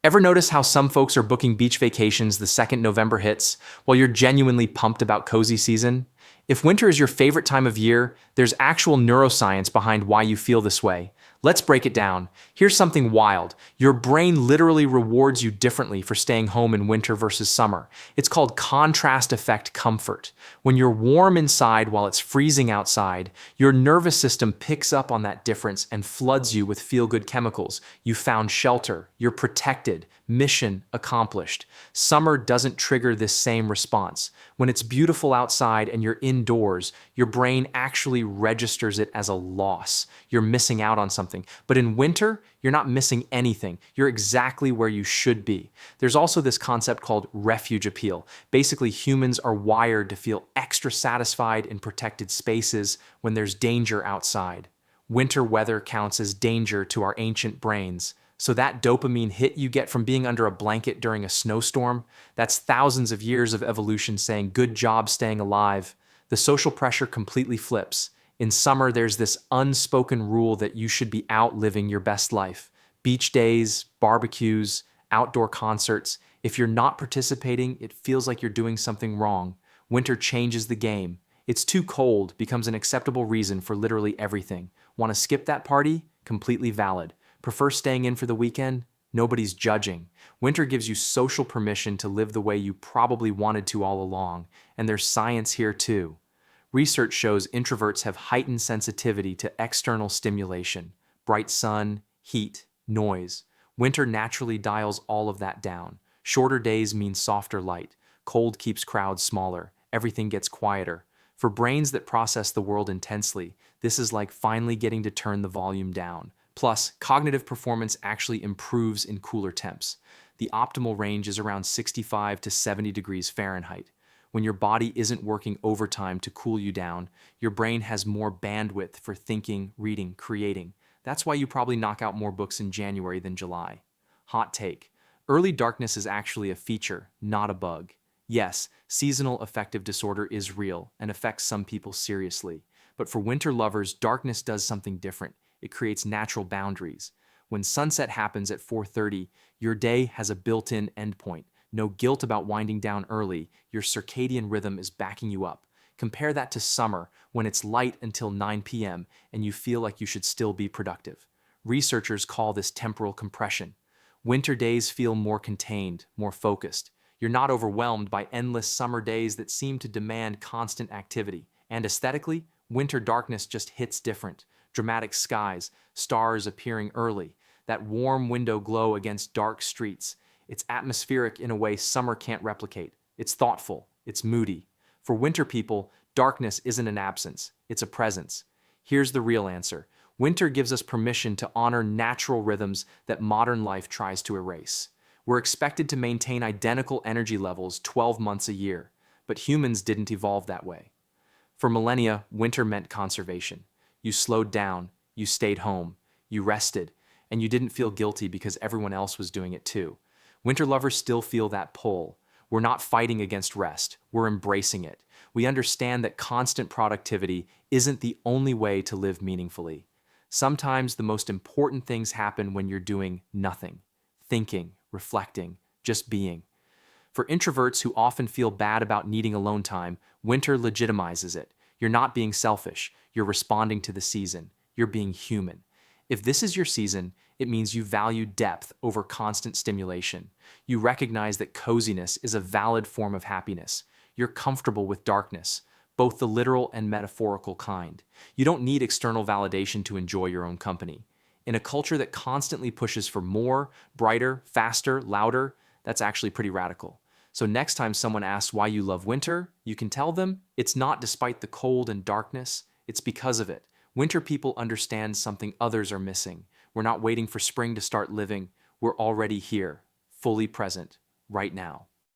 Ever notice how some folks are booking beach vacations the second November hits, while you're genuinely pumped about cozy season? If winter is your favorite time of year, there's actual neuroscience behind why you feel this way. Let's break it down. Here's something wild. Your brain literally rewards you differently for staying home in winter versus summer. It's called contrast effect comfort. When you're warm inside while it's freezing outside, your nervous system picks up on that difference and floods you with feel-good chemicals. You found shelter, you're protected, mission accomplished. Summer doesn't trigger this same response. When it's beautiful outside and you're indoors, your brain actually registers it as a loss. You're missing out on something. But in winter, you're not missing anything. You're exactly where you should be. There's also this concept called refuge appeal. Basically, humans are wired to feel extra satisfied in protected spaces when there's danger outside. Winter weather counts as danger to our ancient brains. So that dopamine hit you get from being under a blanket during a snowstorm, that's thousands of years of evolution saying, good job staying alive. The social pressure completely flips. In summer, there's this unspoken rule that you should be out living your best life. Beach days, barbecues, outdoor concerts. If you're not participating, it feels like you're doing something wrong. Winter changes the game. It's too cold becomes an acceptable reason for literally everything. Want to skip that party? Completely valid. Prefer staying in for the weekend? Nobody's judging. Winter gives you social permission to live the way you probably wanted to all along, and there's science here too. Research shows introverts have heightened sensitivity to external stimulation, bright sun, heat, noise. Winter naturally dials all of that down. Shorter days mean softer light. Cold keeps crowds smaller. Everything gets quieter. For brains that process the world intensely, this is like finally getting to turn the volume down. Plus, cognitive performance actually improves in cooler temps. The optimal range is around 65 to 70 degrees Fahrenheit. When your body isn't working overtime to cool you down, your brain has more bandwidth for thinking, reading, creating. That's why you probably knock out more books in January than July. Hot take. Early darkness is actually a feature, not a bug. Yes, seasonal affective disorder is real and affects some people seriously. But for winter lovers, darkness does something different. It creates natural boundaries. When sunset happens at 4:30, your day has a built-in endpoint. No guilt about winding down early. Your circadian rhythm is backing you up. Compare that to summer, when it's light until 9 p.m. and you feel like you should still be productive. Researchers call this temporal compression. Winter days feel more contained, more focused. You're not overwhelmed by endless summer days that seem to demand constant activity. And aesthetically, winter darkness just hits different. Dramatic skies, stars appearing early, that warm window glow against dark streets. It's atmospheric in a way summer can't replicate. It's thoughtful, it's moody. For winter people, darkness isn't an absence, it's a presence. Here's the real answer. Winter gives us permission to honor natural rhythms that modern life tries to erase. We're expected to maintain identical energy levels 12 months a year, but humans didn't evolve that way. For millennia, winter meant conservation. You slowed down, you stayed home, you rested, and you didn't feel guilty because everyone else was doing it too. Winter lovers still feel that pull. We're not fighting against rest, we're embracing it. We understand that constant productivity isn't the only way to live meaningfully. Sometimes the most important things happen when you're doing nothing, thinking, reflecting, just being. For introverts who often feel bad about needing alone time, winter legitimizes it. You're not being selfish, you're responding to the season, you're being human. If this is your season, it means you value depth over constant stimulation. You recognize that coziness is a valid form of happiness. You're comfortable with darkness, both the literal and metaphorical kind. You don't need external validation to enjoy your own company. In a culture that constantly pushes for more, brighter, faster, louder, that's actually pretty radical. So next time someone asks why you love winter, you can tell them it's not despite the cold and darkness, it's because of it. Winter people understand something others are missing. We're not waiting for spring to start living. We're already here, fully present, right now.